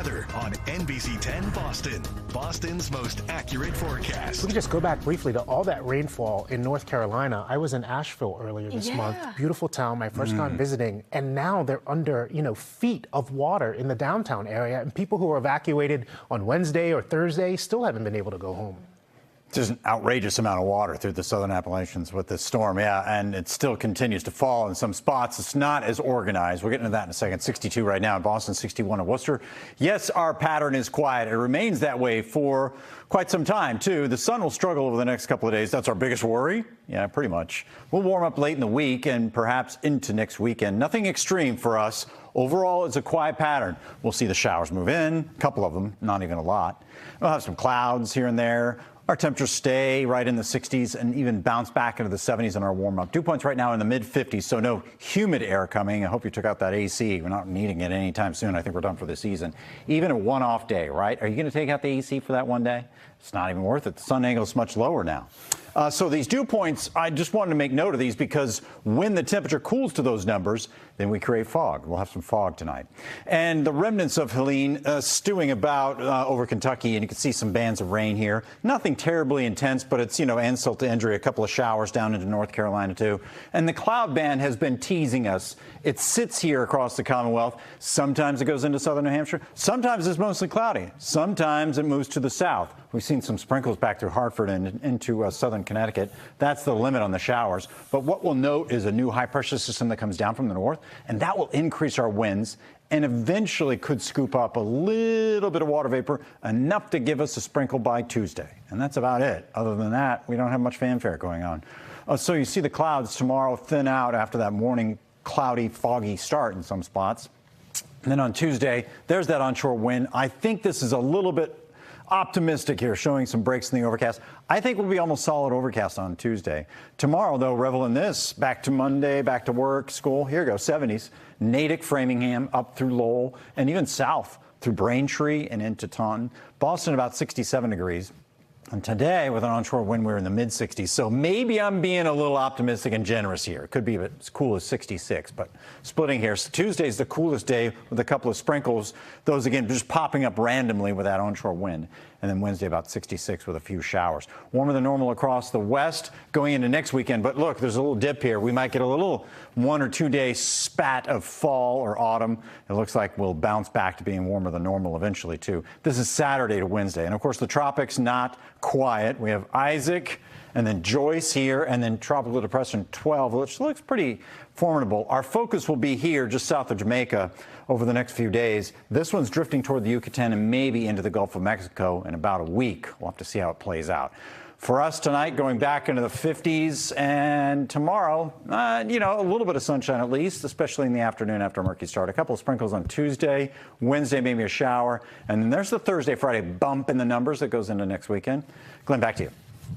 weather on NBC 10 Boston, Boston's most accurate forecast. We can just go back briefly to all that rainfall in North Carolina. I was in Asheville earlier this month. Beautiful town, my first time visiting. And now they're under, feet of water in the downtown area. And people who were evacuated on Wednesday or Thursday still haven't been able to go home. There's an outrageous amount of water through the southern Appalachians with this storm, and it still continues to fall in some spots. It's not as organized. We'll get into that in a second. 62 right now in Boston, 61 in Worcester. Yes, our pattern is quiet. It remains that way for quite some time, too. The sun will struggle over the next couple of days. That's our biggest worry. Yeah, pretty much. We'll warm up late in the week and perhaps into next weekend. Nothing extreme for us. Overall, it's a quiet pattern. We'll see the showers move in, a couple of them, not even a lot. We'll have some clouds here and there. Our temperatures stay right in the 60s and even bounce back into the 70s in our warm-up. Dew points right now in the mid-50s, so no humid air coming. I hope you took out that AC. We're not needing it anytime soon. I think we're done for the season. Even a one-off day, right? Are you going to take out the AC for that one day? It's not even worth it. The sun angle is much lower now. So these dew points, I just wanted to make note of these because when the temperature cools to those numbers, then we create fog. We'll have some fog tonight. And the remnants of Helene stewing about over Kentucky, and you can see some bands of rain here. Nothing terribly intense, but it's, insult to injury. A couple of showers down into North Carolina, too. And the cloud band has been teasing us. It sits here across the Commonwealth. Sometimes it goes into southern New Hampshire. Sometimes it's mostly cloudy. Sometimes it moves to the south. We've seen some sprinkles back through Hartford and into southern Connecticut. That's the limit on the showers. But what we'll note is a new high-pressure system that comes down from the north, and that will increase our winds and eventually could scoop up a little bit of water vapor, enough to give us a sprinkle by Tuesday. And that's about it. Other than that, we don't have much fanfare going on. So you see the clouds tomorrow thin out after that morning cloudy, foggy start in some spots. And then on Tuesday, there's that onshore wind. I think this is a little bit optimistic here, showing some breaks in the overcast. I think we'll be almost solid overcast on Tuesday. Tomorrow, though, revel in this. Back to Monday, back to work, school. Here you go, 70s. Natick, Framingham, up through Lowell, and even south through Braintree and into Taunton. Boston, about 67 degrees. And today, with an onshore wind, we're in the mid-60s. So maybe I'm being a little optimistic and generous here. It could be as cool as 66, but splitting here. So Tuesday's the coolest day with a couple of sprinkles. Those, again, just popping up randomly with that onshore wind. And then Wednesday, about 66 with a few showers. Warmer than normal across the west going into next weekend. But look, there's a little dip here. We might get a little 1 or 2 day spat of fall or autumn. It looks like we'll bounce back to being warmer than normal eventually, too. This is Saturday to Wednesday. And, of course, the tropics not quiet. We have Isaac and then Joyce here and then Tropical Depression 12, which looks pretty formidable. Our focus will be here just south of Jamaica over the next few days. This one's drifting toward the Yucatan and maybe into the Gulf of Mexico in about a week. We'll have to see how it plays out. For us tonight, going back into the 50s, and tomorrow, a little bit of sunshine at least, especially in the afternoon after a murky start. A couple of sprinkles on Tuesday, Wednesday, maybe a shower. And then there's the Thursday, Friday bump in the numbers that goes into next weekend. Glenn, back to you.